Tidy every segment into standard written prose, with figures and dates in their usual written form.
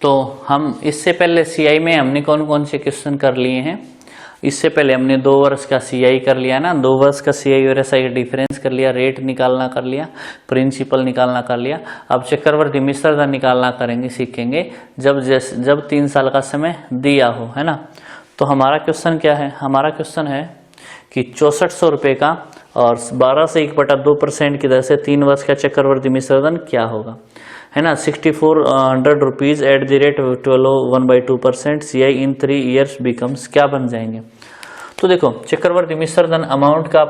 तो हम इससे पहले सीआई में हमने कौन कौन से क्वेश्चन कर लिए हैं? इससे पहले हमने 2 वर्ष का सीआई कर लिया ना, 2 वर्ष का सीआई और एसआई का डिफरेंस कर लिया, रेट निकालना कर लिया, प्रिंसिपल निकालना कर लिया। अब चक्रवर्ती मिश्र दर निकालना करेंगे, सीखेंगे जब 3 साल का समय दिया हो, है ना। तो हमारा क्वेश्चन क्या है? हमारा क्वेश्चन है कि 6400 रुपये का और 12 से 1/2% की दर से 3 वर्ष का चक्रवर्ती मिश्र धन क्या होगा, है ना। 6400 rupees eight the rate 1/2% CI in 3 years becomes, क्या बन जाएंगे? तो देखो चक्रवर्ती मिश्र धन अमाउंट का,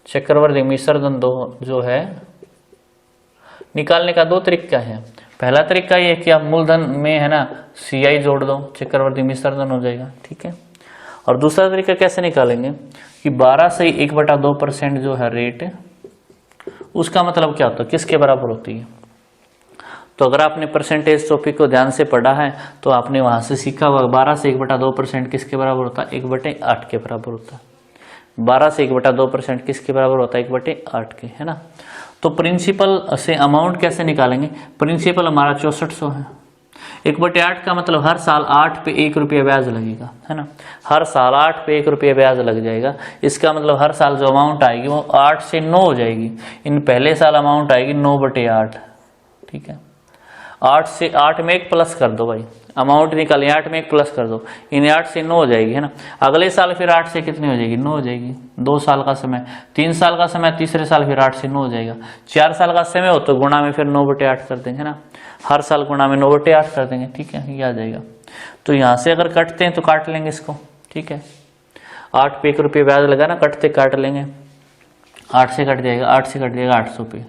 चक्रवर्ती मिश्र धन जो है निकालने का 2 तरीका है। पहला तरीका ये कि आप मूलधन में, है ना, CI जोड़ दो, चक्रवर्ती मिश्र धन हो जाएगा, ठीक है। और दूसरा तरीका कैसे निकालेंगे कि 12 से 1/2% जो है रेट, उसका मतलब क्या होता है, किसके बराबर होती है? तो अगर आपने परसेंटेज टॉपिक को ध्यान से पढ़ा है तो आपने वहां से सीखा हुआ 12 से 1/2% किसके बराबर होता है? 1/8 के बराबर होता है। 12 से 1/2% किसके बराबर होता है? 1/8 के, है ना। तो प्रिंसिपल से अमाउंट कैसे निकालेंगे? प्रिंसिपल हमारा 6400 है, 1/8 का मतलब हर साल 8 पे 1 रुपया ब्याज लगेगा, है ना। हर साल 8 पे 1 रुपया ब्याज लग जाएगा। इसका मतलब हर साल जो अमाउंट आएगी वो 8 से 9 हो जाएगी। इन पहले साल अमाउंट आएगी 9/8, ठीक है। 8 से 8 में 1 प्लस कर दो भाई, अमाउंट निकालें, 8 में 1 प्लस कर दो, इन 8 से 9 हो जाएगी, है ना। अगले साल फिर 8 से कितनी हो जाएगी? 9 हो जाएगी। 2 साल का समय, 3 साल का समय, तीसरे साल फिर 8 से 9 हो जाएगा। 4 साल का समय हो तो गुणा में फिर 9/8 कर देंगे, है ना। हर साल गुणा में 9/8 कर देंगे, ठीक है, ये आ जाएगा। तो यहाँ से अगर कटते हैं तो काट लेंगे इसको, ठीक है। 8 पे 1 रुपये ब्याज लगा ना, कटते काट लेंगे। 8 से कट जाएगा, 8 से कट जाएगा 800 पे,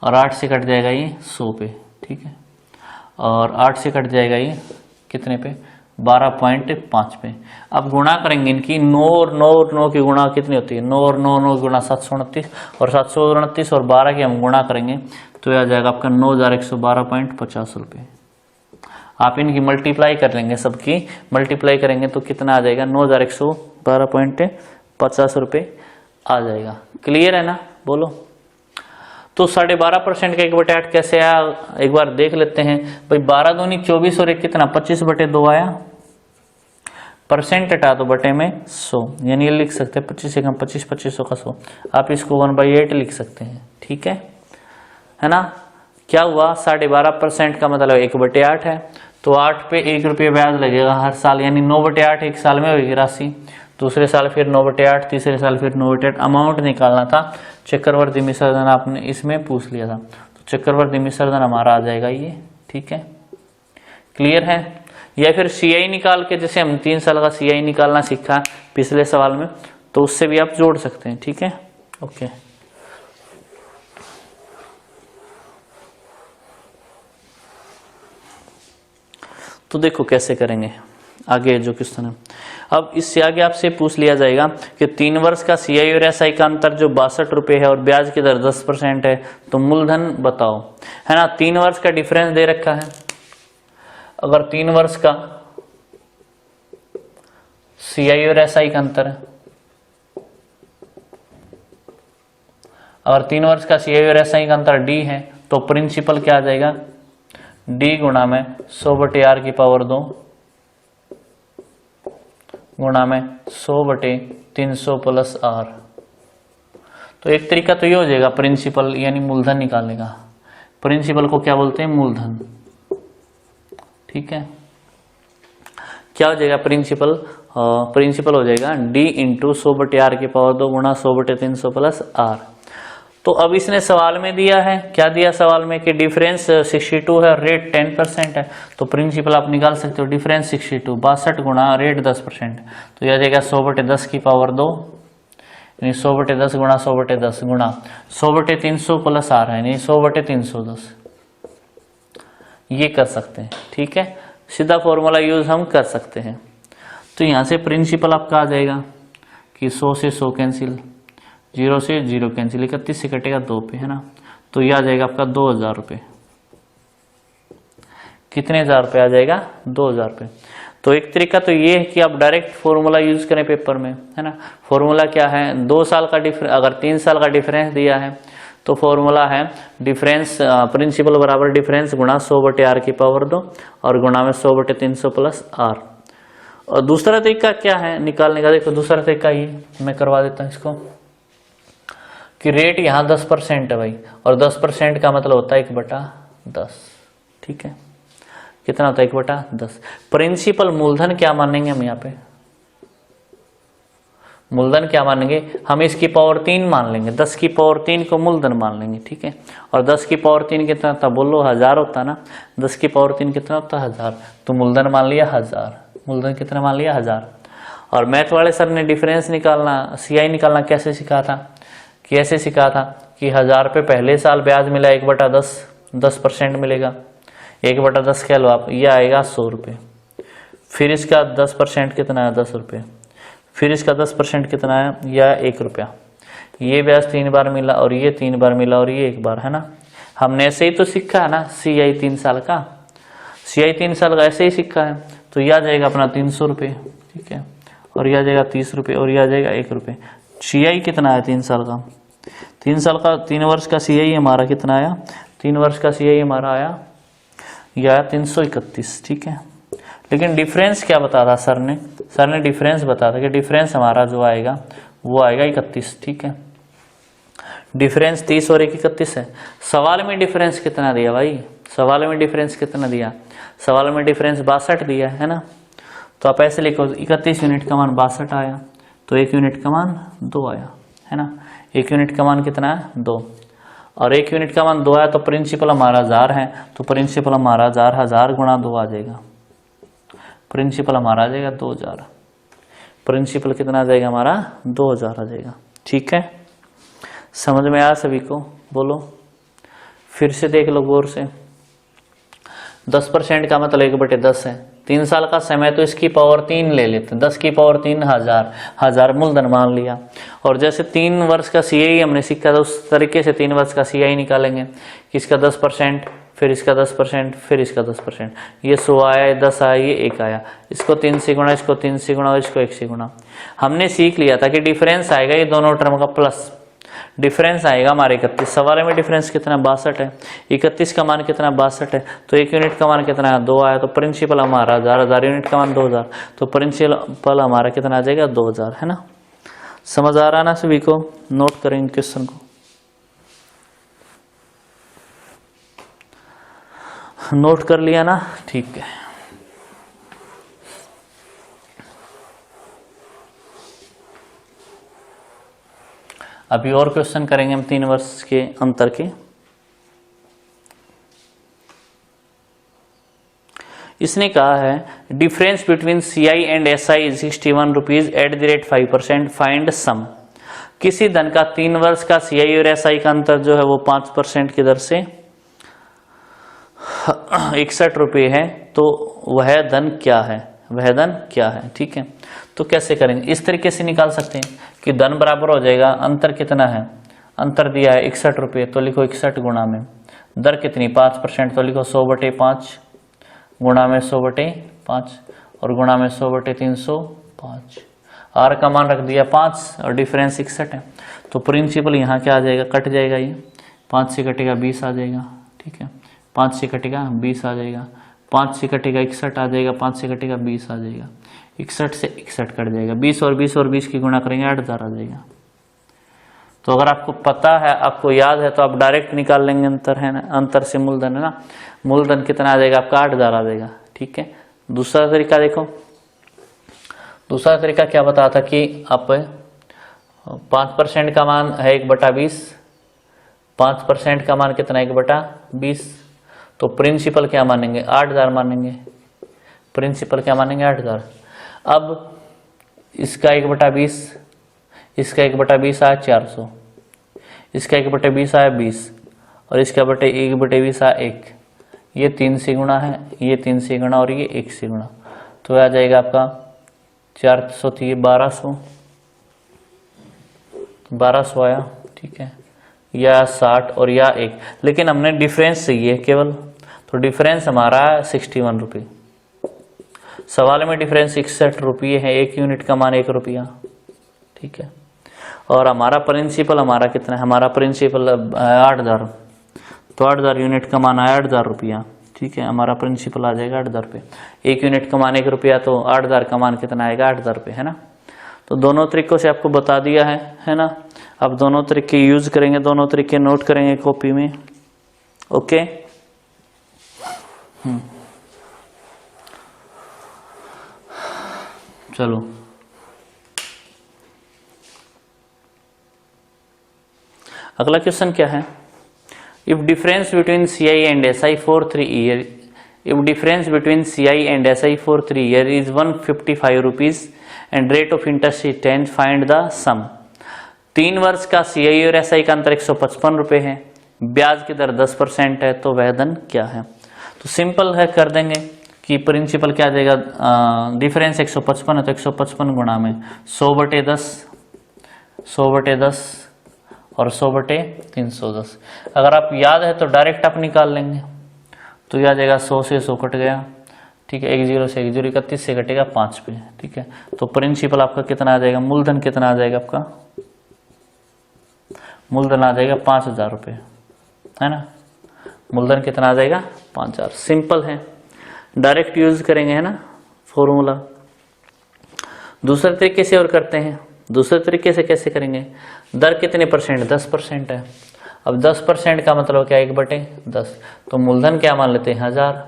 और 8 से कट जाएगा ये 100 पे, ठीक है। और 8 से कट जाएगा ये कितने पे? 12.5 पे। अब गुणा करेंगे इनकी, 9 और 9 और 9 की गुणा कितनी होती है? 9 और 9 गुणा 729, और 729 और 12 की हम गुणा करेंगे तो यह आ जाएगा आपका 9112.50 रुपये। आप इनकी मल्टीप्लाई कर लेंगे, सबकी मल्टीप्लाई करेंगे तो कितना आ जाएगा? 9112.50 रुपये आ जाएगा। क्लियर है ना? बोलो। तो 12.5% का 1/8 कैसे आया, एक बार देख लेते हैं भाई। 12 दूनी 24 और एक कितना? 25/2 आया। परसेंट हटा दो बटे में 100, यानी ये लिख सकते हैं 25 से कम 25, 2500 का 100। आप इसको 1/8 लिख सकते हैं, ठीक है ना। क्या हुआ? 12.5% का मतलब 1/8 है, तो 8 पे 1 रुपये ब्याज लगेगा हर साल, यानी 9/8 एक साल में होगी राशि। दूसरे साल फिर 9/8, तीसरे साल फिर 9/8। अमाउंट निकालना था चक्रवर्ती मिश्र धन, आपने इसमें पूछ लिया था, तो चक्रवर्ती मिश्र धन हमारा आ जाएगा ये, ठीक है। क्लियर है? या फिर CI निकाल के, जैसे हम 3 साल का CI निकालना सीखा पिछले सवाल में, तो उससे भी आप जोड़ सकते हैं, ठीक है। ओके, तो देखो कैसे करेंगे आगे जो क्वेश्चन है। अब इससे आगे आपसे पूछ लिया जाएगा कि 3 वर्ष का CI और SI का अंतर जो 62 रुपये है और ब्याज की दर 10% है, तो मूलधन बताओ, है ना। 3 वर्ष का डिफरेंस दे रखा है। अगर 3 वर्ष का CI और SI का अंतर है, अगर 3 वर्ष का CI और SI का अंतर D है, तो प्रिंसिपल क्या आ जाएगा? D गुणा में 100/r की पावर 2 गुणा में 100/300 प्लस R। तो एक तरीका तो ये हो जाएगा प्रिंसिपल यानी मूलधन निकालने का। प्रिंसिपल को क्या बोलते हैं? मूलधन, ठीक है। क्या हो जाएगा प्रिंसिपल? प्रिंसिपल हो जाएगा D इंटू 100/r की पावर 2 गुणा 100/300 प्लस R। तो अब इसने सवाल में दिया है, क्या दिया सवाल में कि डिफरेंस 62 है, रेट 10% है, तो प्रिंसिपल आप निकाल सकते हो। डिफरेंस 62, 62 गुणा रेट 10%, तो यह आ जाएगा 100/10 की पावर 2, यानी 100/10 गुणा 100/10 गुणा 100/300 प्लस R है, यानी 100/310। ये कर सकते हैं, ठीक है। सीधा फॉर्मूला यूज हम कर सकते हैं। तो यहाँ से प्रिंसिपल आपका आ जाएगा कि 100 से 100 कैंसिल, 0 से 0 कैंसिल, 31 से कटेगा 2 पे, है ना। तो यह आ जाएगा आपका 2000 रुपये। कितने हजार रुपये आ जाएगा? 2000 रुपये। तो एक तरीका तो ये है कि आप डायरेक्ट फॉर्मूला यूज करें पेपर में, है ना। फॉर्मूला क्या है? 2 साल का डिफरेंस, अगर 3 साल का डिफरेंस दिया है तो फॉर्मूला है डिफरेंस प्रिंसिपल बराबर डिफरेंस गुणा 100/r⁴ और गुणा में 100/300 प्लस आर। और दूसरा तरीका क्या है निकालने का, देखो दूसरा तरीका ये मैं करवा देता हूँ इसको, कि रेट यहाँ 10% है भाई, और 10% का मतलब होता है 1/10। ठीक है, कितना होता है 1/10। प्रिंसिपल मूलधन क्या मानेंगे हम, यहाँ पे मूलधन क्या मानेंगे हम, इसकी पावर 3 मान लेंगे, 10 की पावर 3 को मूलधन मान लेंगे। ठीक है, और 10 की पावर 3 कितना था, बोलो 1000 होता ना, 10 की पावर 3 कितना होता है 1000, तो मूलधन मान लिया 1000, मूलधन कितना मान लिया 1000। और मैथ वाले सर ने डिफरेंस निकालना, सीआई निकालना कैसे सिखा था, कैसे सिखा था कि 1000 पे पहले साल ब्याज मिला 1/10, 10% मिलेगा, 1/10 कह लो आप, ये आएगा 100 रुपये। फिर इसका 10% कितना है 10 रुपये, फिर इसका 10% कितना है या 1 रुपया। ये ब्याज 3 बार मिला और ये 3 बार मिला और ये 1 बार, है ना। हमने ऐसे ही तो सीखा है ना, सीआई 3 साल का, सीआई 3 साल का ऐसे ही सीखा है। तो यह आ जाएगा अपना 300 रुपये, ठीक है, और यह आ जाएगा 30 रुपये और यह आ जाएगा 1 रुपये। सीआई कितना है 3 साल का, 3 साल का 3 वर्ष का सीआई हमारा कितना आया, 3 वर्ष का सीआई हमारा आया, यह आया 331। ठीक है, लेकिन डिफरेंस क्या बता रहा सर ने डिफरेंस बता था कि डिफरेंस हमारा जो आएगा वो आएगा 31। ठीक है, डिफरेंस 30 और 1 31 है। सवाल में डिफरेंस कितना दिया भाई, सवाल में डिफरेंस कितना दिया, सवाल में डिफरेंस 62 दिया है ना। तो आप ऐसे लिखो 31 यूनिट का मान 62 आया, तो 1 यूनिट का मान 2 आया, है ना। 1 यूनिट का मान कितना है 2, और 1 यूनिट का मान 2 आया, तो प्रिंसिपल हमारा 1000 है, तो प्रिंसिपल हमारा 1000 गुणा 2 आ जाएगा, प्रिंसिपल हमारा आ जाएगा 2000, प्रिंसिपल कितना आ जाएगा हमारा 2000 आ जाएगा। ठीक है, समझ में आया सभी को, बोलो फिर से देख लो गौर से। 10% का मतलब 1/10 है, 3 साल का समय, तो इसकी पावर 3 ले लेते हैं, 10 की पावर 3 1000 मूलधन मान लिया। और जैसे 3 वर्ष का सीआई हमने सीखा था उस तरीके से 3 वर्ष का सीआई निकालेंगे, इसका 10%, फिर इसका 10%, फिर इसका 10%, ये 100 आया, 10 आया, ये 1 आया, इसको 3 से गुणा, इसको 3 से गुणा और इसको 1 से गुणा। हमने सीख लिया था कि डिफरेंस आएगा ये दोनों टर्म का प्लस, डिफरेंस आएगा हमारे 31। सवाल में डिफरेंस कितना 62 है, 31 का मान कितना 62 है, तो 1 यूनिट का मान कितना है 2 आया, तो प्रिंसिपल हमारा 1000 यूनिट का मान 2000, तो प्रिंसिपल हमारा कितना आ जाएगा 2000, है ना। समझ आ रहा ना सभी को, नोट करेंगे क्वेश्चन को, नोट कर लिया ना, ठीक है। अभी और क्वेश्चन करेंगे हम 3 वर्ष के अंतर के। इसने कहा है difference between CI and SI is 61 rupees @5%, find sum. किसी धन का 3 वर्ष का सीआई और एसआई का अंतर जो है वो 5% की दर से 61 रुपये है, तो वह धन क्या है, वह धन क्या है। ठीक है, तो कैसे करेंगे, इस तरीके से निकाल सकते हैं कि धन बराबर हो जाएगा, अंतर कितना है, अंतर दिया है 61 रुपये, तो लिखो 61 गुणा में दर कितनी 5%, तो लिखो 100/5 गुणा में 100/5 और गुणा में 100/305। आर का मान रख दिया 5 और डिफरेंस 61 है, तो प्रिंसिपल यहाँ क्या आ जाएगा, कट जाएगा, ये 5 से कटेगा 20 आ जाएगा। ठीक है, 5 से कटेगा 20 आ जाएगा, 5 से कटेगा 61 आ जाएगा, 5 से कटेगा 20 आ जाएगा, 61 से 61 कट जाएगा, 20 और 20 और 20 की गुणा करेंगे 8000 आ जाएगा। तो अगर आपको पता है, आपको याद है, तो आप डायरेक्ट निकाल लेंगे अंतर, है ना, अंतर से मूलधन, है ना, मूलधन कितना आ जाएगा आपका 8000 आ जाएगा। ठीक है, दूसरा तरीका देखो, दूसरा तरीका क्या बताया था कि आप 5% का मान है 1/20, 5% का मान कितना 1/20, तो प्रिंसिपल क्या मानेंगे 8000 मानेंगे, प्रिंसिपल क्या मानेंगे 8000। अब इसका 1/20, इसका 1/20 आया 400, इसका 1/20 आया 20 और इसका 1/20 आया 1, ये 3 से गुणा है, ये 3 से गुणा और ये 1 से गुणा, तो आ जाएगा आपका 400 थी 1200 आया। ठीक है, या 60 और या 1, लेकिन हमने डिफरेंस चाहिए केवल, तो डिफरेंस हमारा 61 रुपये। सवाल में डिफरेंस 61 रुपये है, 1 यूनिट का मान 1 रुपया। ठीक है, और हमारा प्रिंसिपल हमारा कितना है, हमारा प्रिंसिपल 8,000, तो 8,000 यूनिट कमाना है 8,000 रुपया, ठीक है, हमारा प्रिंसिपल आ जाएगा 8,000 रुपये। 1 यूनिट कमाने का रुपया, तो 8,000 कमान कितना आएगा 8,000 रुपये, है ना। तो दोनों तरीकों से आपको बता दिया है ना। अब दोनों तरीके यूज करेंगे, दोनों तरीके नोट करेंगे कॉपी में, ओके। चलो अगला क्वेश्चन क्या है, if difference between CI and SI for 3 year, if difference between CI and SI for 3 year is 155 rupees and rate of interest is 10, find the sum. 3 वर्ष का CI और SI का अंतर 155 रुपये है, ब्याज की दर 10% है, तो वह धन क्या है। तो सिंपल है, कर देंगे कि प्रिंसिपल क्या आ जाएगा, डिफरेंस 155 है तो 155 गुणा में 100/10, 100/10 और 100/310। अगर आप याद है तो डायरेक्ट आप निकाल लेंगे, तो यह आ जाएगा 100 से 100 कट गया, ठीक है, 1 0 से 1 0, 31 से कटेगा 5 पे, ठीक है। तो प्रिंसिपल आपका कितना आ जाएगा, मूलधन कितना आ जाएगा आपका, मूलधन आ जाएगा 5,000 रुपये, है ना। मूलधन कितना आ जाएगा 5,000। सिंपल है, डायरेक्ट यूज करेंगे, है ना फॉर्मूला। दूसरे तरीके से और करते हैं, दूसरे तरीके से कैसे करेंगे, दर कितने परसेंट, 10% है। अब 10% का मतलब क्या, 1/10, तो मूलधन क्या मान लेते हैं 1000,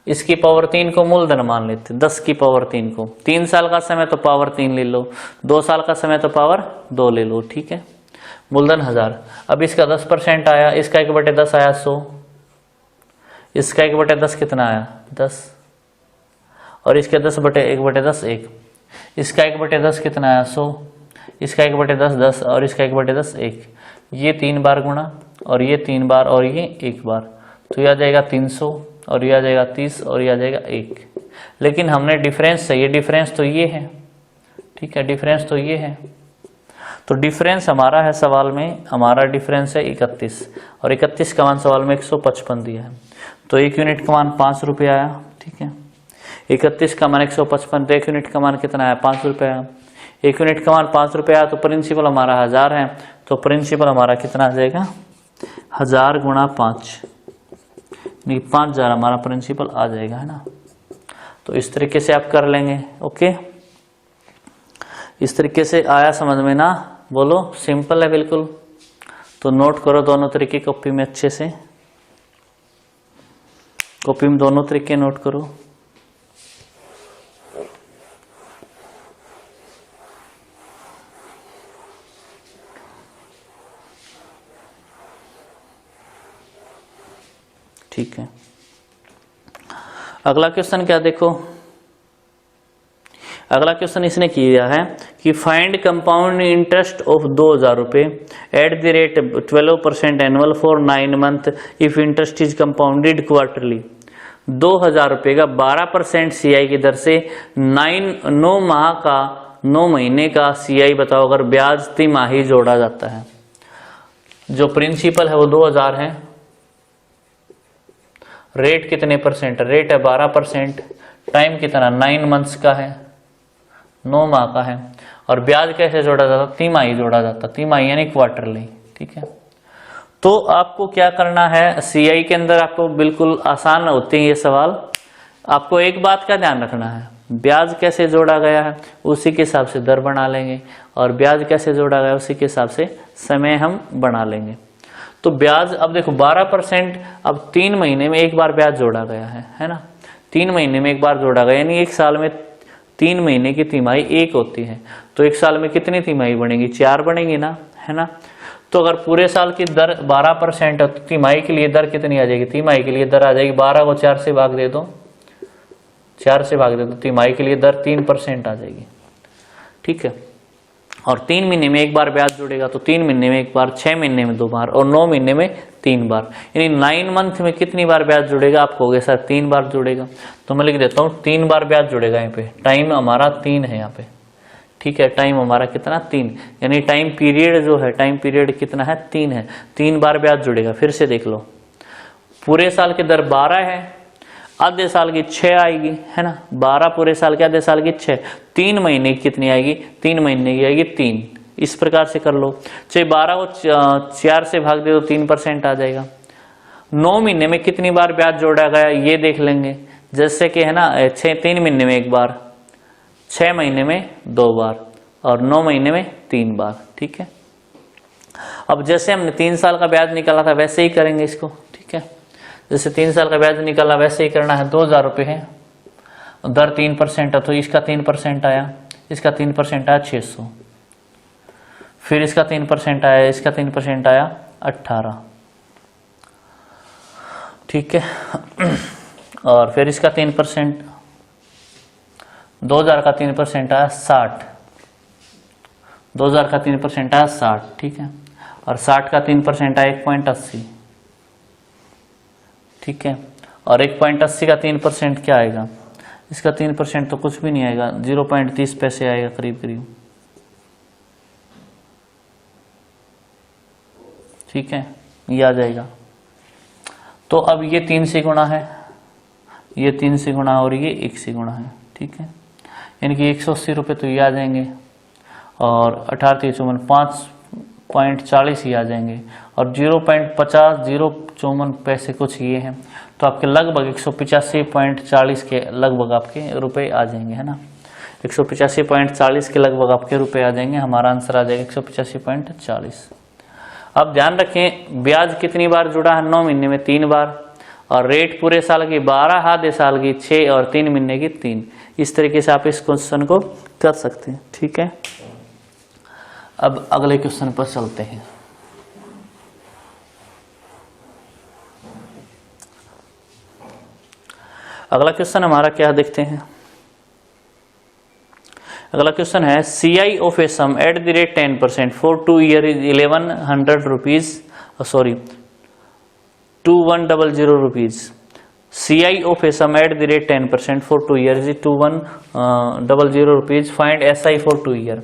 इसकी पावर 3 को मूलधन मान लेते, 10 की पावर 3 को। 3 साल का समय तो पावर 3 ले लो, 2 साल का समय तो पावर 2 ले लो, ठीक है। मूलधन 1000, अब इसका 10% आया, इसका 1/10 आया 100, इसका 1/10 कितना आया 10, और इसके 10/1/10 1, इसका 1/10 कितना आया 100, इसका 1/10 10, और इसका 1/10 1। ये 3 बार गुणा, और ये 3 बार, और ये 1 बार, तो यह आ जाएगा 300, और यह आ जाएगा 30, और यह आ जाएगा 1। लेकिन हमने डिफरेंस चाहिए, डिफरेंस तो ये है, ठीक है, डिफरेंस तो ये है। तो डिफरेंस हमारा है सवाल में, हमारा डिफरेंस है 31, और 31 का मान सवाल में 155 दिया है, तो 1 यूनिट का मान 5 रुपये आया, ठीक है। 31 का मान 155, तो 1 यूनिट का मान कितना आया 5 रुपये आया, 1 यूनिट का मान 5 रुपये आया, तो प्रिंसिपल हमारा 1000 है, तो प्रिंसिपल हमारा कितना आ जाएगा 1000 गुणा 5, नहीं 5000 हमारा प्रिंसिपल आ जाएगा, है ना। तो इस तरीके से आप कर लेंगे, ओके। इस तरीके से आया समझ में ना, बोलो सिंपल है बिल्कुल। तो नोट करो दोनों तरीके कॉपी में, अच्छे से कॉपी में दोनों तरीके नोट करो। ठीक है, अगला क्वेश्चन क्या देखो, अगला क्वेश्चन इसने किया है कि फाइंड कंपाउंड इंटरेस्ट ऑफ 2,000 रुपये eight the rate 12% annual for 9 month if interest is compounded quarterly. 2,000 रुपये का 12% CI की दर से 9 माह का 9 महीने का CI बताओ अगर ब्याज तिमाही जोड़ा जाता है। जो प्रिंसिपल है वो 2,000 है, रेट कितने परसेंट, रेट है 12%, टाइम कितना 9 मंथ्स का है, 9 माह का है, और ब्याज कैसे जोड़ा जाता, तिमाही जोड़ा जाता, तिमाही यानी क्वार्टरली, ठीक है। तो आपको क्या करना है, CI के अंदर आपको बिल्कुल आसान होते हैं ये सवाल। आपको एक बात का ध्यान रखना है, ब्याज कैसे जोड़ा गया है उसी के हिसाब से दर बना लेंगे, और ब्याज कैसे जोड़ा गया उसी के हिसाब से समय हम बना लेंगे। तो ब्याज अब देखो 12%, अब 3 महीने में एक बार ब्याज जोड़ा गया है ना, 3 महीने में एक बार जोड़ा गया, यानी एक साल में 3 महीने की तिमाही 1 होती है, तो एक साल में कितनी तिमाही बनेगी, 4 बनेगी ना, है ना। तो अगर पूरे साल की दर 12% है तो तिमाही के लिए दर कितनी आ जाएगी, तिमाही के लिए दर आ जाएगी 12 को 4 से भाग दे दो, 4 से भाग दे दो, तिमाही के लिए दर 3% आ जाएगी, ठीक है। और 3 महीने में एक बार ब्याज जुड़ेगा, तो 3 महीने में एक बार, 6 महीने में 2 बार, और 9 महीने में 3 बार, यानी 9 मंथ में कितनी बार ब्याज जुड़ेगा, आप कहोगे सर 3 बार जुड़ेगा, तो मैं लिख देता हूँ 3 बार ब्याज जुड़ेगा। यहाँ पे टाइम हमारा 3 है यहाँ पे, ठीक है, टाइम हमारा कितना 3, यानी टाइम पीरियड जो है, टाइम पीरियड कितना है 3 है, 3 बार ब्याज जुड़ेगा। फिर से देख लो, पूरे साल की दर 12 है, आधे साल की 6 आएगी, है ना, 12 पूरे साल के, आधे साल की 6, 3 महीने की कितनी आएगी, 3 महीने की आएगी 3, इस प्रकार से कर लो। चाहे 12 को 4 से भाग दे तो 3% आ जाएगा। 9 महीने में कितनी बार ब्याज जोड़ा गया ये देख लेंगे। जैसे कि है ना 3 महीने में 1 बार, 6 महीने में 2 बार और 9 महीने में 3 बार। ठीक है, अब जैसे हमने 3 साल का ब्याज निकाला था वैसे ही करेंगे इसको। ठीक है, जैसे 3 साल का ब्याज निकाला वैसे ही करना है। 2000 रुपये है, दर 3% है तो इसका 3% आया, इसका 3% आया 600, फिर इसका 3% आया, इसका 3% आया 18। ठीक है, और फिर इसका 3%, 2000 का 3% आया 60, 2000 का 3% आया 60। ठीक है, और 60 का 3% आया 1.80। ठीक है, और 1.80 का 3% क्या आएगा? इसका 3% तो कुछ भी नहीं आएगा, 0.30 पैसे आएगा करीब करीब। ठीक है, ये आ जाएगा। तो अब ये 3 से गुणा है, ये 3 से गुणा और ये 1 से गुणा है। ठीक है, यानी कि 180 रुपये तो ये आ जाएंगे और 18 5.40 ही आ जाएंगे और 0.50 पैसे कुछ ये हैं, तो आपके लगभग 185.40 के लगभग आपके रुपए आ जाएंगे, है ना। 185.40 के लगभग आपके रुपए आ जाएंगे। हमारा आंसर आ जाएगा 185.40। अब ध्यान रखें ब्याज कितनी बार जुड़ा है? 9 महीने में 3 बार, और रेट पूरे साल की 12, आधे साल की 6 और 3 महीने की 3। इस तरीके से आप इस क्वेश्चन को कर सकते हैं। ठीक है, अब अगले क्वेश्चन पर चलते हैं। अगला क्वेश्चन हमारा क्या देखते हैं। अगला क्वेश्चन है CI of a sum at the rate 10% for 2 year is 1100 rupees, sorry 2100 rupees. CI of a sum at the rate 10% for 2 year is 2100 rupees. Find SI for 2 year.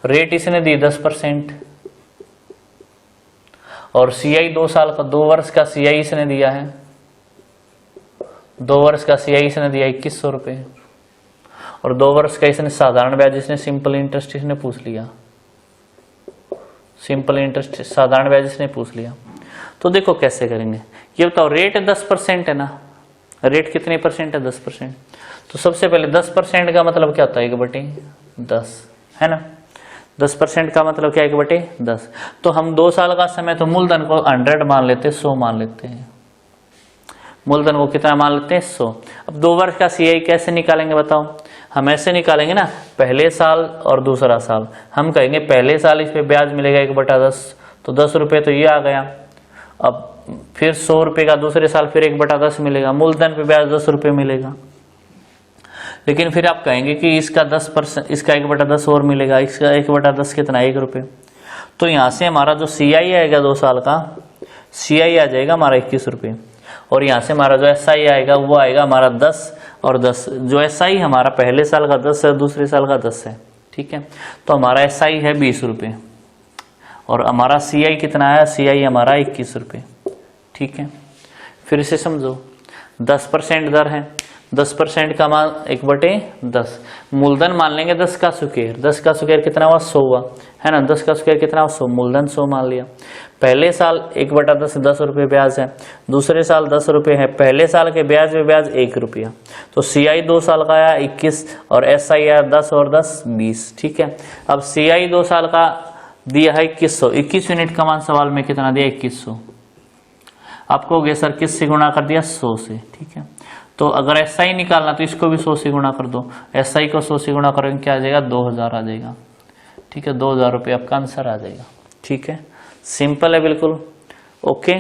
Rate इसने दी 10% और CI 2 साल का, 2 वर्ष का CI इसने दिया है, 2 वर्ष का CI इसने दिया 2100 रुपये, और 2 वर्ष का इसने साधारण ब्याज, इसने सिंपल इंटरेस्ट इसने पूछ लिया, सिंपल इंटरेस्ट साधारण ब्याज इसने पूछ लिया। तो देखो कैसे करेंगे, ये बताओ रेट 10% है ना, रेट कितने परसेंट है? 10%। तो सबसे पहले 10% का मतलब क्या होता है? 1/10, है ना। 10% का मतलब क्या है? 1/10। तो हम 2 साल का समय तो मूलधन को 100 मान लेते हैं, 100 मान लेते हैं, मूलधन को कितना मान लेते हैं? 100। अब 2 वर्ष का CI कैसे निकालेंगे बताओ? हम ऐसे निकालेंगे ना, पहले साल और दूसरा साल। हम कहेंगे पहले साल इस पे ब्याज मिलेगा 1/10, तो 10 रुपये तो ये आ गया। अब फिर 100 रुपये का दूसरे साल फिर 1/10 मिलेगा, मूलधन पे ब्याज 10 रुपये मिलेगा। लेकिन फिर आप कहेंगे कि इसका 10%, इसका 1/10 और मिलेगा, इसका 1/10 कितना? 1 रुपये। तो यहाँ से हमारा जो CI आएगा 2 साल का, CI आ जाएगा हमारा 21 रुपये, और यहाँ से हमारा जो SI आएगा वो आएगा हमारा 10 और 10। जो SI हमारा पहले साल का 10 है, दूसरे साल का 10 है। ठीक है, तो हमारा SI है 20 रुपये और हमारा CI कितना है? CI हमारा 21 रुपये। ठीक है, फिर इसे समझो, 10% दर है, 10% का मान 1/10, मूलधन मान लेंगे 10 का स्क्वायर, 10 का स्क्वायर कितना हुआ? 100 हुआ, है ना। 10 का स्क्वायर कितना हुआ? 100, मूलधन 100 मान लिया। पहले साल 1/10 10 रुपये ब्याज है, दूसरे साल 10 रुपये है, पहले साल के ब्याज में ब्याज 1 रुपया। तो CI 2 साल का आया 21 और SI आया 10 और 10 20। ठीक है, अब CI 2 साल का दिया है 2100, 21 यूनिट का मान सवाल में कितना दिया? 2100। आपको हो गया सर किस से गुणा कर दिया? 100 से। ठीक है, तो अगर SI निकालना तो इसको भी 100 से गुणा कर दो, SI को 100 से गुणा करेंगे क्या आ जाएगा? 2000 आ जाएगा। ठीक है, 2000 रुपये आपका आंसर आ जाएगा। ठीक है, सिंपल है बिल्कुल। ओके,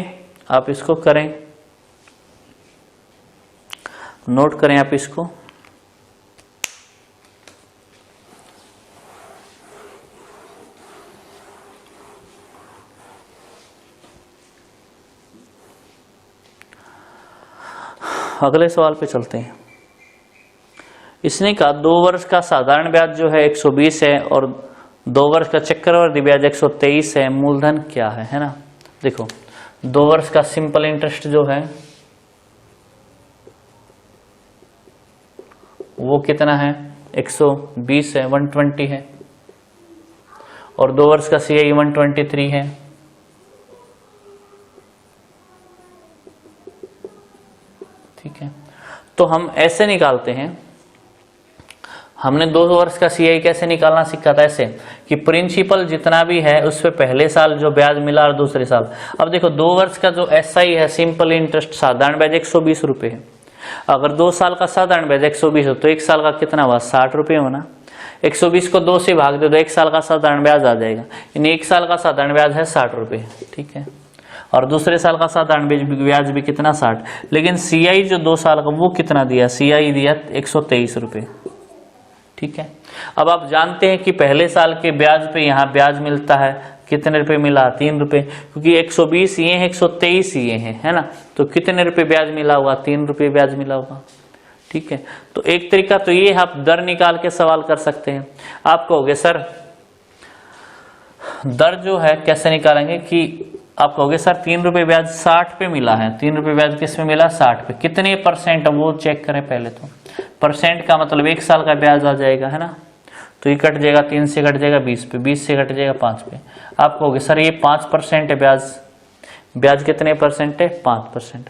आप इसको करें, नोट करें आप इसको। अगले सवाल पे चलते हैं। इसने कहा 2 वर्ष का साधारण ब्याज जो है 120 है और 2 वर्ष का चक्रवृद्धि ब्याज 123 है, मूलधन क्या है ना। देखो 2 वर्ष का सिंपल इंटरेस्ट जो है वो कितना है? 120 है, 120 है, और 2 वर्ष का CI 123 है। ठीक है, तो हम ऐसे निकालते हैं। हमने 2 वर्ष का CI कैसे निकालना सीखा था, ऐसे कि प्रिंसिपल जितना भी है उस पे पहले साल जो ब्याज मिला और दूसरे साल। अब देखो 2 वर्ष का जो SI है, सिंपल इंटरेस्ट साधारण ब्याज 120 रुपये है। अगर 2 साल का साधारण ब्याज 120 हो तो 1 साल का कितना हुआ, 60 रुपये होना। 120 को 2 से भाग दे तो 1 साल का साधारण ब्याज आ जाएगा, यानी 1 साल का साधारण ब्याज है 60 रुपये। ठीक है, और दूसरे साल का साधारण ब्याज भी कितना, 60। लेकिन CI जो 2 साल का वो कितना दिया, CI दिया 123 रुपये। ठीक है, अब आप जानते हैं कि पहले साल के ब्याज पे यहाँ ब्याज मिलता है कितने रुपए मिला, 3 रुपये, क्योंकि 120 ये है 123 ये है ना, तो कितने रुपए ब्याज मिला होगा, 3 रुपये ब्याज मिला होगा। ठीक है, तो एक तरीका तो ये आप दर निकाल के सवाल कर सकते हैं। आप कहोगे सर दर जो है कैसे निकालेंगे, कि आप कहोगे सर 3 रुपये ब्याज 60 पे मिला है, 3 रुपये ब्याज किस में मिला, 60 पे, कितने परसेंट वो चेक करें पहले। तो परसेंट का मतलब 1 साल का ब्याज आ जाएगा, है ना, तो ये कट जाएगा, 3 से कट जाएगा 20 पे, 20 से कट जाएगा 5 पे। आप कहोगे सर ये 5% है ब्याज, ब्याज कितने परसेंट है, 5%।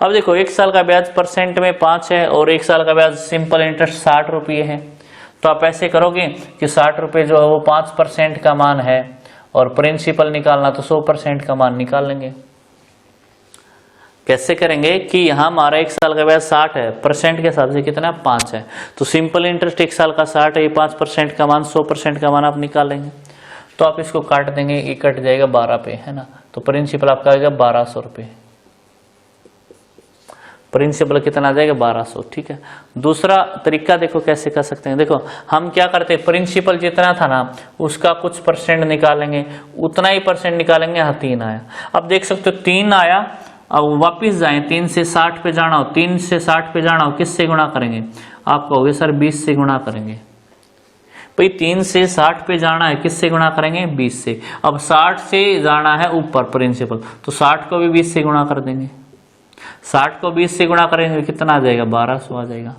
अब देखो 1 साल का ब्याज परसेंट में 5 है और 1 साल का ब्याज सिंपल इंटरेस्ट 60 रुपये है, तो आप ऐसे करोगे कि 60 रुपये जो है वो 5% का मान है और प्रिंसिपल निकालना तो 100% का मान निकाल लेंगे। कैसे करेंगे कि यहाँ हमारा 1 साल का ब्याज 60 है, परसेंट के हिसाब से कितना 5 है, तो सिंपल इंटरेस्ट 1 साल का 60 है, ये 5% का मान 100% का मान आप निकाल लेंगे। तो आप इसको काट देंगे, ये कट जाएगा 12 पे, है ना, तो प्रिंसिपल आपका आएगा 1200 रुपये। प्रिंसिपल कितना आ जाएगा, 1200। ठीक है, दूसरा तरीका देखो कैसे कर सकते हैं। देखो हम क्या करते हैं, प्रिंसिपल जितना था ना उसका कुछ परसेंट निकालेंगे, उतना ही परसेंट निकालेंगे। यहाँ 3 आया, अब देख सकते हो 3 आया, अब वापिस जाएं, 3 से 60 पे जाना हो, 3 से 60 पे जाना हो, किससे गुणा करेंगे, आप कहोगे सर 20 से गुणा करेंगे। भाई 3 से 60 पे जाना है, किससे गुणा करेंगे, 20 से। अब 60 से जाना है ऊपर प्रिंसिपल, तो 60 को भी 20 से गुणा कर देंगे। 60 को 20 से गुणा करेंगे कितना आ जाएगा, 1200 आ जाएगा।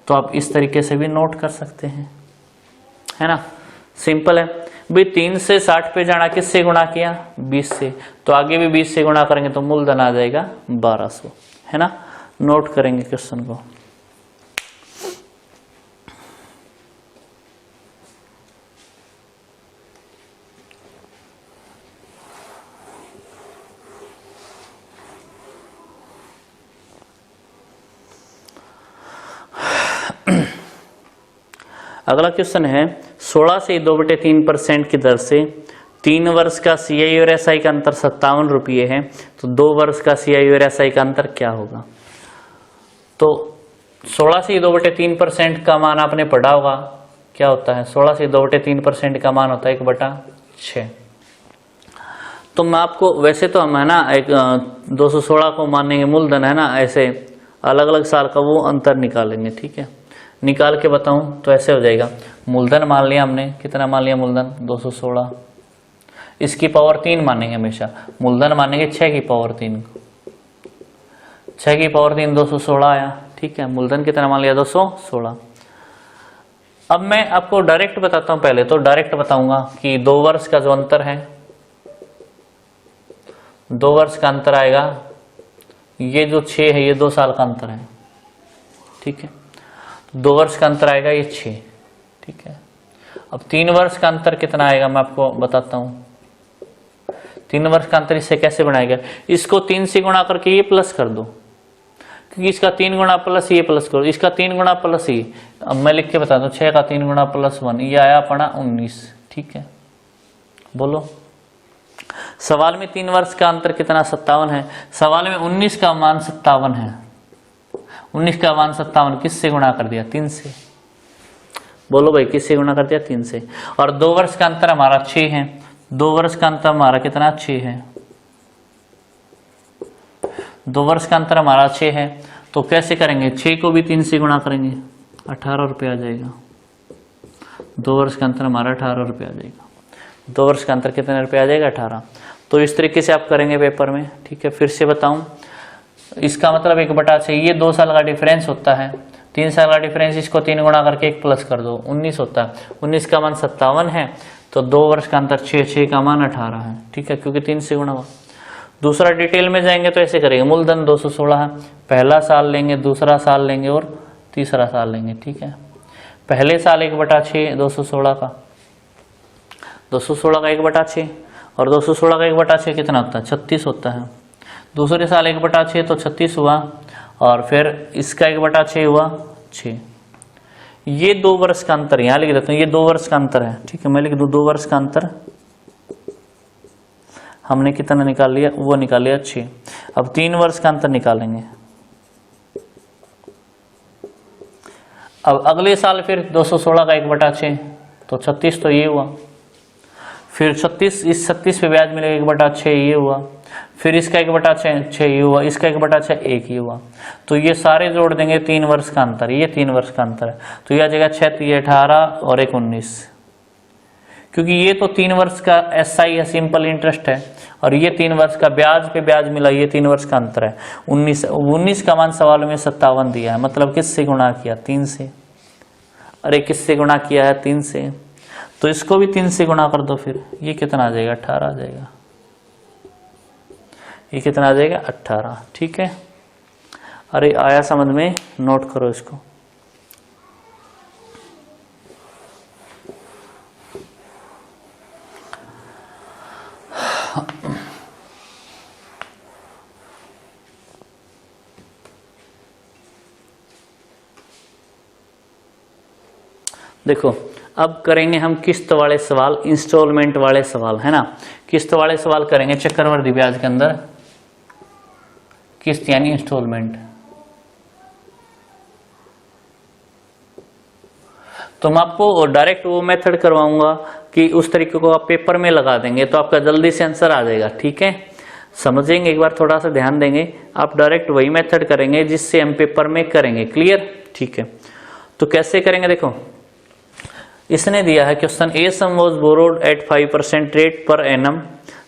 तो आप इस तरीके से भी नोट कर सकते हैं, है ना, सिंपल है। भाई 3 से 60 पे जाना, किससे गुणा किया, 20 से, तो आगे भी 20 से गुणा करेंगे तो मूलधन आ जाएगा 1200, है ना। नोट करेंगे क्वेश्चन को। अगला क्वेश्चन है 16 से 2/3% की दर से 3 वर्ष का CI और SI का अंतर 57 रुपये है, तो 2 वर्ष का CI और SI का अंतर क्या होगा। तो 16 से 2/3% का मान आपने पढ़ा होगा, क्या होता है, 16 से 2/3% का मान होता है 1/6। तो मैं आपको वैसे तो हम है ना एक 216 को मानेंगे मूलधन, है ना, ऐसे अलग अलग साल का वो अंतर निकालेंगे। ठीक है, निकाल के बताऊं तो ऐसे हो जाएगा, मूलधन मान लिया हमने, कितना मान लिया मूलधन 216, इसकी पावर 3 मानेंगे हमेशा, मूलधन मानेंगे 6 की पावर 3 को, 6 की पावर 3 216 आया। ठीक है, मूलधन कितना मान लिया 216। अब मैं आपको डायरेक्ट बताता हूं, पहले तो डायरेक्ट बताऊंगा कि 2 वर्ष का जो अंतर है, 2 वर्ष का अंतर आएगा, ये जो 6 है ये 2 साल का अंतर है। ठीक है, 2 वर्ष का अंतर आएगा ये 6। ठीक है, अब 3 वर्ष का अंतर कितना आएगा मैं आपको बताता हूं। 3 वर्ष का अंतर इससे कैसे बनाएगा, इसको 3 से गुणा करके ये प्लस कर दो, क्योंकि इसका 3 गुणा प्लस ये प्लस करो, इसका 3 गुणा प्लस ये, अब मैं लिख के बता दूं 6 का 3 गुणा प्लस 1, ये आया अपना 19। ठीक है, बोलो सवाल में 3 वर्ष का अंतर कितना 57 है, सवाल में 19 का मान 57 है, 19 का मान 57 किससे गुणा कर दिया, 3 से। बोलो भाई किससे गुणा कर दिया, 3 से। और 2 वर्ष का अंतर हमारा 6 है, 2 वर्ष का अंतर हमारा कितना 6 है, 2 वर्ष का अंतर हमारा 6 है, तो कैसे करेंगे, 6 को भी 3 से गुणा करेंगे, 18 रुपये आ जाएगा। 2 वर्ष का अंतर हमारा 18 रुपये आ जाएगा। 2 वर्ष का अंतर कितने रुपये आ जाएगा, 18। तो इस तरीके से आप करेंगे पेपर में। ठीक है, फिर से बताऊं, इसका मतलब 1/6, ये 2 साल का डिफरेंस होता है, 3 साल का डिफरेंस, इसको 3 गुणा करके 1 प्लस कर दो, 19 होता है। 19 का मान 57 है, तो 2 वर्ष का अंतर 6, 6 का मान 18 है, ठीक है, क्योंकि 3 से गुणा हुआ। दूसरा डिटेल में जाएंगे तो ऐसे करेंगे, मूलधन 216 है, पहला साल लेंगे, दूसरा साल लेंगे और तीसरा साल लेंगे, ठीक है। पहले साल 1/6 216 का, 216 का 1/6, और 216 का 1/6 कितना होता है, 36 होता है। दूसरे साल 1/6 तो 36 हुआ, और फिर इसका 1/6 हुआ 6। ये 2 वर्ष का अंतर यहाँ लिख देता हूँ, ये 2 वर्ष का अंतर है, ठीक है, मैं लिख दूँ 2 वर्ष का अंतर। हमने कितना निकाल लिया, वो निकाल लिया 6। अब 3 वर्ष का अंतर निकालेंगे। अब अगले साल फिर 216 का 1/6 तो 36 तो ये हुआ, फिर 36, इस 36 पे ब्याज मिलेगा 1/6 ये हुआ, फिर इसका 1/6 ये हुआ, इसका 1/6 1 ये हुआ। तो ये सारे जोड़ देंगे 3 वर्ष का अंतर, ये 3 वर्ष का अंतर है, तो यह आ जाएगा 6 3 18 और 1 19, क्योंकि ये तो 3 वर्ष का SI है, सिंपल इंटरेस्ट है, और ये 3 वर्ष का ब्याज पे ब्याज मिला, ये 3 वर्ष का अंतर है। 19 का मान सवाल में 57 दिया है, मतलब किससे गुणा किया, 3 से। अरे किससे गुणा किया है, 3 से, तो इसको भी 3 से गुणा कर दो, फिर ये कितना आ जाएगा, 18 आ जाएगा, ये कितना आ जाएगा 18, ठीक है। अरे आया समझ में, नोट करो इसको। देखो अब करेंगे हम किस्त वाले सवाल, इंस्टॉलमेंट वाले सवाल, है ना। किस्त वाले सवाल करेंगे चक्रवृद्धि ब्याज के अंदर, किस्त यानी इंस्टॉलमेंट। तो मैं आपको डायरेक्ट वो मेथड करवाऊंगा कि उस तरीके को आप पेपर में लगा देंगे तो आपका जल्दी से आंसर आ जाएगा, ठीक है। समझेंगे, एक बार थोड़ा सा ध्यान देंगे, आप डायरेक्ट वही मेथड करेंगे जिससे हम पेपर में करेंगे, क्लियर, ठीक है। तो कैसे करेंगे, देखो इसने दिया है question, a sum was borrowed at 5% rate per annum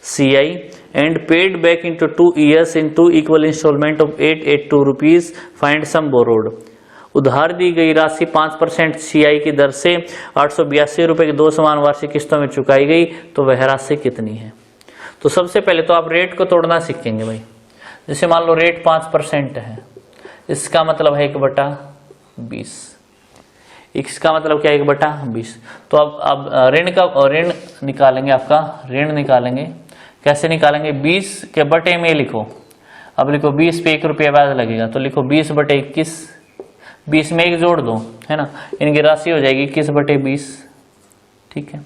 CI and paid back into 2 years in 2 equal instalment of 882 rupees, find sum borrowed. उधार दी गई राशि 5% CI की दर से 882 रुपए की 2 समान वार्षिक किस्तों में चुकाई गई, तो वह राशि कितनी है। तो सबसे पहले तो आप रेट को तोड़ना सीखेंगे भाई। जैसे मान लो रेट 5% है, इसका मतलब है 1/20, इसका मतलब क्या है 1/20। तो अब ऋण का ऋण निकालेंगे, आपका ऋण निकालेंगे, कैसे निकालेंगे, 20 के बटे में लिखो। अब लिखो 20 पे 1 रुपया ब्याज लगेगा, तो लिखो 20/21, 20 में 1 जोड़ दो, है ना, इनकी राशि हो जाएगी 21/20, ठीक है।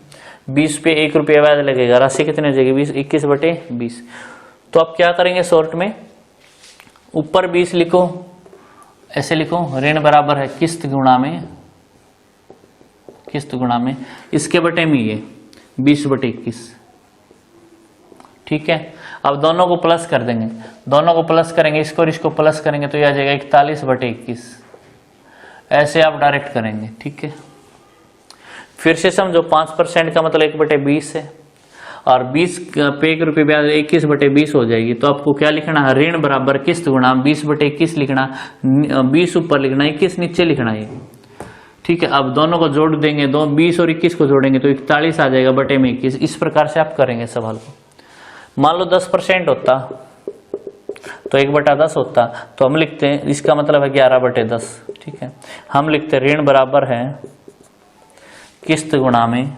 20 पे 1 रुपया ब्याज लगेगा, राशि कितनी हो जाएगी 21/20। तो आप क्या करेंगे, शॉर्ट में ऊपर 20 लिखो, ऐसे लिखो, ऋण बराबर है किस्त गुणा में, किस्त गुणा में इसके बटे में ये 20/21, ठीक है। अब दोनों को प्लस कर देंगे, दोनों को प्लस करेंगे, इसको और इसको प्लस करेंगे तो ये आ जाएगा 41/21, ऐसे आप डायरेक्ट करेंगे, ठीक है। फिर से समझो 5% का मतलब 1/20 है, और 20 पे 1 रुपये ब्याज 21/20 हो जाएगी। तो आपको क्या लिखना है, ऋण बराबर किस्त गुणा 20/21 लिखना, 20 ऊपर लिखना, 21 नीचे लिखना है, ठीक है। अब दोनों को जोड़ देंगे, 20 और 21 को जोड़ेंगे तो 41 आ जाएगा बटे में 21। इस प्रकार से आप करेंगे सवाल को। मान लो 10% होता तो 1/10 होता, तो हम लिखते हैं, इसका मतलब है 11/10, ठीक है। हम लिखते ऋण बराबर है किस्त गुणा में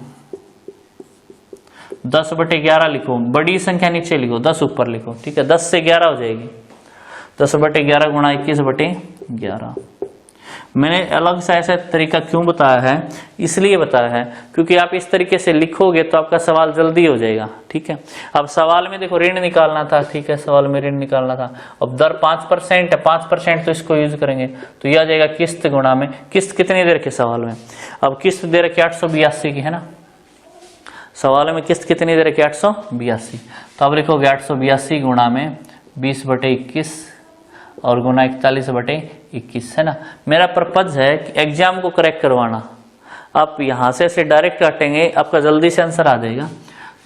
10/11 लिखो, बड़ी संख्या नीचे लिखो, 10 ऊपर लिखो, ठीक है। 10 से 11 हो जाएगी, 10/11 गुणा 21/11। मैंने अलग से ऐसा तरीका क्यों बताया है, इसलिए बताया है क्योंकि आप इस तरीके से लिखोगे तो आपका सवाल जल्दी हो जाएगा, ठीक है। अब सवाल में देखो ऋण निकालना था, ठीक है, सवाल में ऋण निकालना था। अब दर 5% है, 5% तो इसको यूज करेंगे, तो यह आ जाएगा किस्त गुणा में, किस्त कितनी दे रखी सवाल में, अब किस्त दे रखी 882 की, है ना। सवाल में किस्त कितनी दे रखी 882, तो अब लिखोगे 882 गुणा में 20/21 और गुना 41/21, है ना। मेरा पर्पज है कि एग्जाम को करेक्ट करवाना। आप यहाँ से ऐसे डायरेक्ट काटेंगे, आपका जल्दी से आंसर आ जाएगा।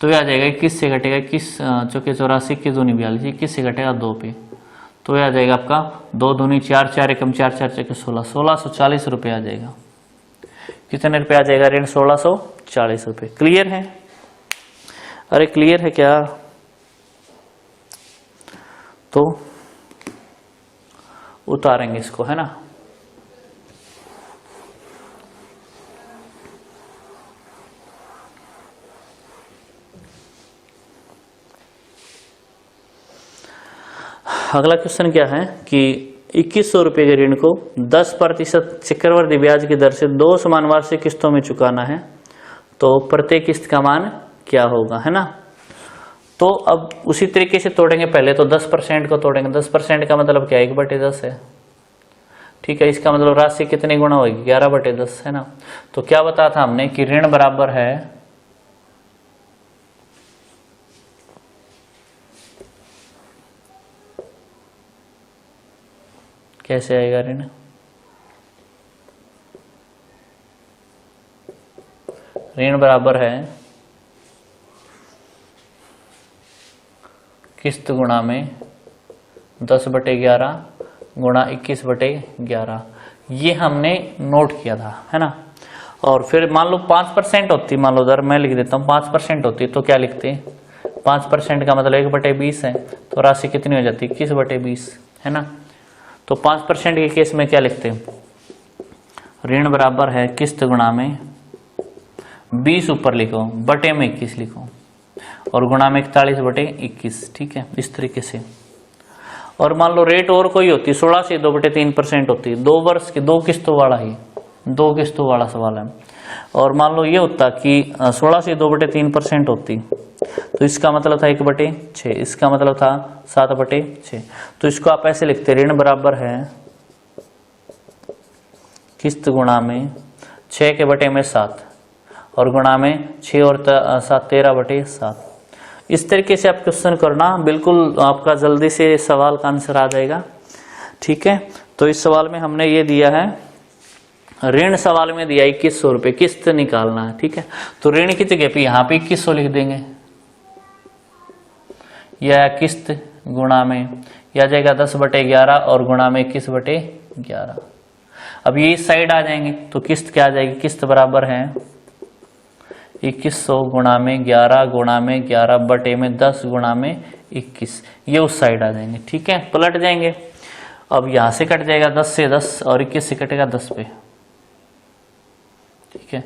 तो ये आ जाएगा 21 से घटेगा 21 चौके 84, 21 दूनी 42, 21 से घटेगा 2 पे, तो यह आ जाएगा आपका 2 दूनी 4, 4 एकम 4, 4 चौके 16, 1640 रुपये आ जाएगा। कितने रुपये आ जाएगा ऋण? 1640 रुपये। क्लियर है? अरे क्लियर है क्या? तो उतारेंगे इसको, है ना। अगला क्वेश्चन क्या है कि 2100 रुपये के ऋण को 10% चक्रवृद्धि ब्याज की दर से 2 समान वार्षिक किस्तों में चुकाना है, तो प्रत्येक किस्त का मान क्या होगा, है ना। तो अब उसी तरीके से तोड़ेंगे। पहले तो 10% को तोड़ेंगे। 10% का मतलब क्या है? 1/10 है, ठीक है। इसका मतलब राशि कितनी गुना होगी? 11/10, है ना। तो क्या बताया था हमने कि ऋण बराबर है, कैसे आएगा ऋण? ऋण बराबर है किस्त गुणा में 10/11 गुणा 21/11। ये हमने नोट किया था, है ना। और फिर मान लो 5% होती, मान लो उधर मैं लिख देता हूँ 5% होती, तो क्या लिखते? 5% का मतलब 1/20 है, तो राशि कितनी हो जाती? 21/20, है ना। तो 5% के केस में क्या लिखते हैं? ऋण बराबर है किस्त गुणा में 20 ऊपर लिखो, बटे में 21 लिखो, और गुणा में 41/21, ठीक है, इस तरीके से। और मान लो रेट और कोई होती, 16 से 2/3% होती, 2 वर्ष की 2 किस्तों वाला ही, 2 किस्तों वाला सवाल है। और मान लो ये होता कि 16 से 2/3% होती, तो इसका मतलब था 1/6, इसका मतलब था 7/6। तो इसको आप ऐसे लिखते, ऋण बराबर है किस्त गुणा में 6 के बटे में 7, और गुणा में 6 और 7 13/7। इस तरीके से आप क्वेश्चन करना, बिल्कुल आपका जल्दी से सवाल का आंसर आ जाएगा, ठीक है। तो इस सवाल में हमने ये दिया है, ऋण सवाल में दिया 2100 रुपये, किस्त निकालना है, ठीक है। तो ऋण की जगह पे यहाँ पे 2100 लिख देंगे, या किस्त गुणा में, या जाएगा 10/11 और गुणा में 21/11। अब ये इस साइड आ जाएंगे, तो किस्त क्या आ जाएगी? किस्त बराबर है 2100 गुणा में 11 गुणा में 11 बटे में 10 गुणा में 21, ये उस साइड आ जाएंगे, ठीक है, पलट जाएंगे। अब यहाँ से कट जाएगा 10 से 10, और 21 से कटेगा 10 पे, ठीक है।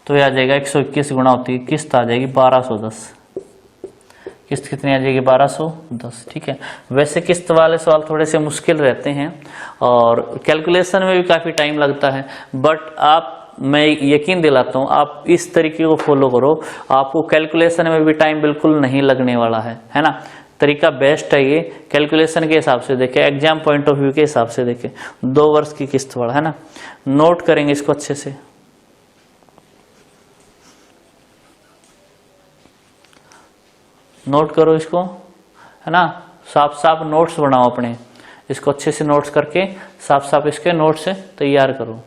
तो ये आ जाएगा 121 गुणा होती है, किस्त आ जाएगी 1210। किस्त कितनी आ जाएगी? 1210, ठीक है। वैसे किस्त वाले सवाल थोड़े से मुश्किल रहते हैं, और कैलकुलेशन में भी काफ़ी टाइम लगता है, बट मैं यकीन दिलाता हूँ, आप इस तरीके को फॉलो करो, आपको कैलकुलेशन में भी टाइम बिल्कुल नहीं लगने वाला है ना। तरीका बेस्ट है ये, कैलकुलेशन के हिसाब से देखें, एग्जाम पॉइंट ऑफ व्यू के हिसाब से देखें, 2 वर्ष की किस्त वाला, है ना। नोट करेंगे इसको अच्छे से। नोट करो इसको, है ना। साफ साफ नोट्स बनाओ अपने, इसको अच्छे से नोट्स करके साफ साफ इसके नोट्स तैयार करो।